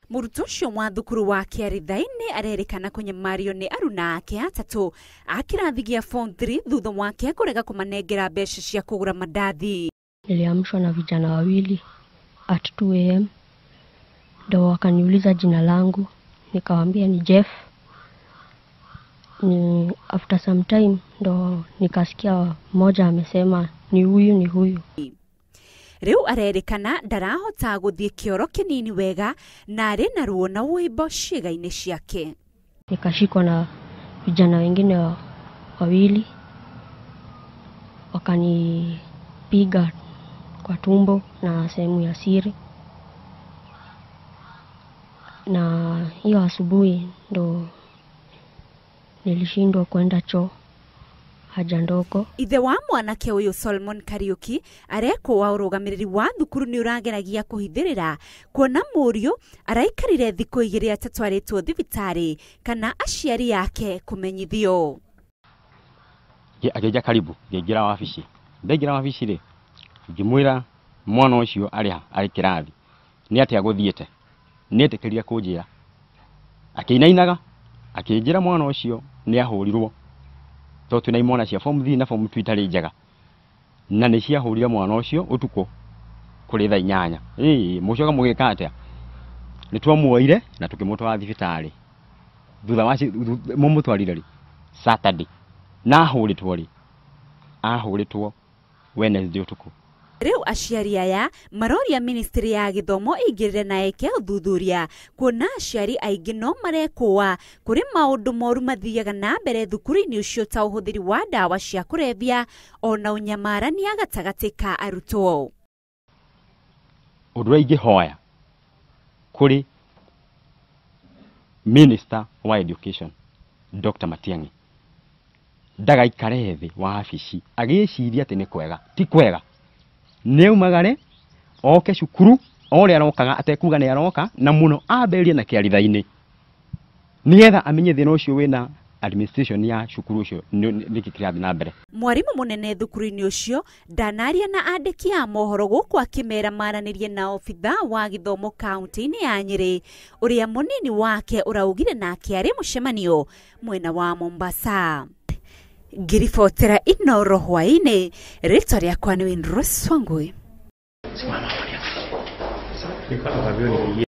Murutwo ucio wa thukuru wa kirithi arerikana kunyamario ni aruna ake atatu a kirathi gia form 3 thutha wake kurega kumanengera mbeca cia kugura mandathi. Niliamshwa na vijana wawili at 2 am. Ndo wakaniuliza jina langu, nikawaambia ni Jeff. After some time ndo nikasikia mmoja amesema ni huyu. Riu arerikana ndarahota guthie kioro kinini wega na ari na ruo na uimbo ciiga-ini ciake. Nikashikwa na vijana wengine wawili, wakanipiga kwa tumbo na sehemu ya siri, na hiyo asubuhi ndo nilishindwa kwenda choo haja ndogo. Ithe wa mwanake uyu Solomon Kariuki areko wa urugamiriri wa thukuru ni urageragia kuhithirira kuona murio araikarire thiku 2 atatwaritwo thibitari kana aciari yake kumenyithio. Ageja karibu ngira wabici ndegira wabici ri ngimwira mwana ucio ari kirathi ni ati aguthiete ni etekeria kunjira akinainaga akinjira mwana ucio ni ahurirwo to tuna imona cia form 3 na form 2 itari njega na ni cia hurira mwana ucio utuko kuri tha 8 mucoka mugika atia ni twamuoire na tukimutwara thibitari thutha wa mumutwarire ri Saturday na ahuritwo Wednesday utuko. Riu aciari aya maroria ministry ya githomo ingirire na eke uthuthuria kuona aciari aingi no marekwa kuri maundu moru mathiaga na mbere thukuru-ini ucio ta uhuthiri wa dawa cia kurevia ona unyamarania gatagati ka arutwo. Undu ingihoya kuri Minister wa Education Dr. Matiang'i ndagaikare thi wa afici agiciria ati ni kwega ti kwega neumagare oke cukuru ore arokaga atekuga ni aroka na muno aberia na kiaritha-ini nigetha amenye thina ucio wina administration ya cukuru ucio niki kirathi na mbere. Mwarimu munene thukuru-ini ucio ndanaria na andiki a mohoro guku akimera maranirie na ofitha wa githomo kaunti-ini ya Nyeri uria munini wake uraugire nake ari mucemanio mwena wa Mombasa. Ngiribotera Inooro hwaini, rĩtwa rĩakwa nĩ Inooro.